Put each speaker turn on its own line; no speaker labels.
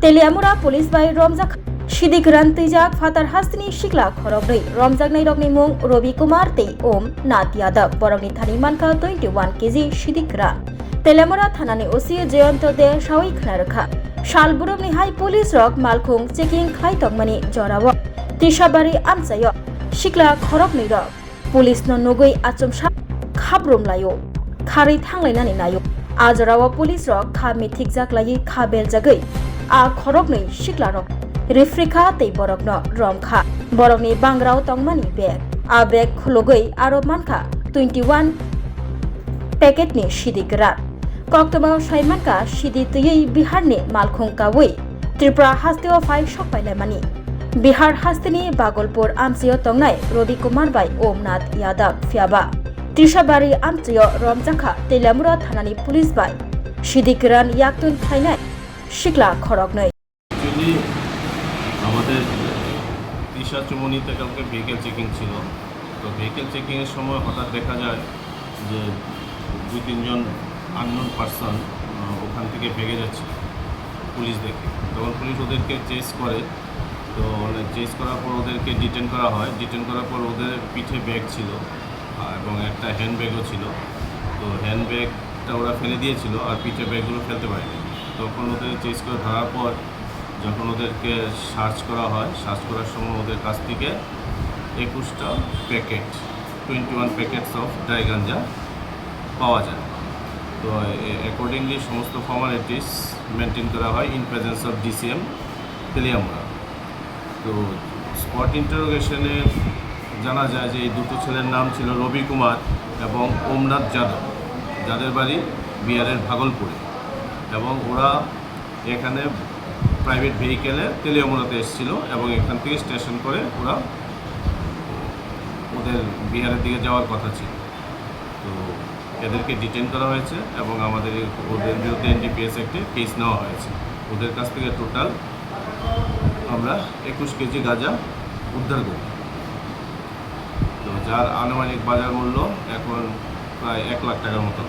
Teleamura Police by Romzak Shidik Rantijak Fatar Hastini Shikla Khorobri Romzak Nairogni Mung Robi Kumar Te Om Nat Yadav Borogni Thani Manka 21 kg Shidik Ra Teleamura Thanani Osi Jayonto De Shawik Narakha Shalburobni High Police Rock Malkhung Checking Khaitokmani Jorawa Tishabari Amsayo Shikla Khorobni Rock Police no Nogoi Achomsha Khabrum Layo Khari Thangleinani Nayo Ajarawa Police Rock Kha Mithik Jaklayi Kha Beljagai A Khorokni Shiklarok Refrika Te Borokno Romkha Borokni Bangrao Tongmani Bag A Bag Khulogoi Aro Manka 21 Packet ni Shidigra Koktama Shaimanka Shidi Tuyei Bihar ni Malkhung Kawai Tripura Hasteo 5 Shokpailemani Bihar Hastini Bagolpur Amsio Tongnai Robi Kumar Bai Om Nat Yadav Fiaba Trishabari Amsio Romjakha Teleamura Thanani Police Bai Shidikiran Yaktun Khainai শিকলা Kharak নয়
যদি আমাদের দিশা চুমনিতে কালকে vehicle checking ছিল তো vehicle চেকিংয়ের সময় হঠাৎ দেখা যায় যে 2-3 জন আননোন পারসন ওখান থেকে ভেগে যাচ্ছে পুলিশ দেখে তখন পুলিশ ওদেরকে চেস করে তো চেস করার পর ওদেরকে ডিটেন করা হয় ডিটেন করার পর ওদের পিঠে ব্যাগ ছিল এবং একটা হ্যান্ড ব্যাগও ছিল তো হ্যান্ড ব্যাগটা ওরা ফেলে দিয়েছিল আর পিঠে ব্যাগগুলো ফেলতে পারেনি তখন ওদের চেস করে ধরার পর যখন ওদেরকে সার্চ করা হয় সার্চ করার সময় ওদের কাছ থেকে 21টা প্যাকেট 21 প্যাকেটস অফ ড্রাই গাঞ্জা পাওয়া যায় তো অ্যাকর্ডিংলি সমস্ত ফর্মালিটিস মেনটেন করা হয় in presence of DCM Teliamura তো স্পট ইন্টারোগেশনে জানা যায় যে এই দুটো ছেলের নাম ছিল রবি কুমার এবং ওমনাথ যাদব যাদের বাড়ি বিহারের ভাগলপুরে এবং ওরা এখানে প্রাইভেট ভেহিকেলে তেলিয়ামুড়াতে এসেছিল এবং এখান থেকে স্টেশন করে ওরা ওদের বিহারের দিকে যাওয়ার কথা ছিল তো এদেরকে ডিটেন করা হয়েছে এবং আমাদের ওদের বিরুদ্ধে এনডিপিএস অ্যাক্টে কেস নেওয়া হয়েছে ওদের কাছ থেকে টোটাল আমরা 21 কেজি গাঁজা উদ্ধার করি তো যার আনুমানিক বাজার মূল্য এখন প্রায় 1 লাখ টাকার মতো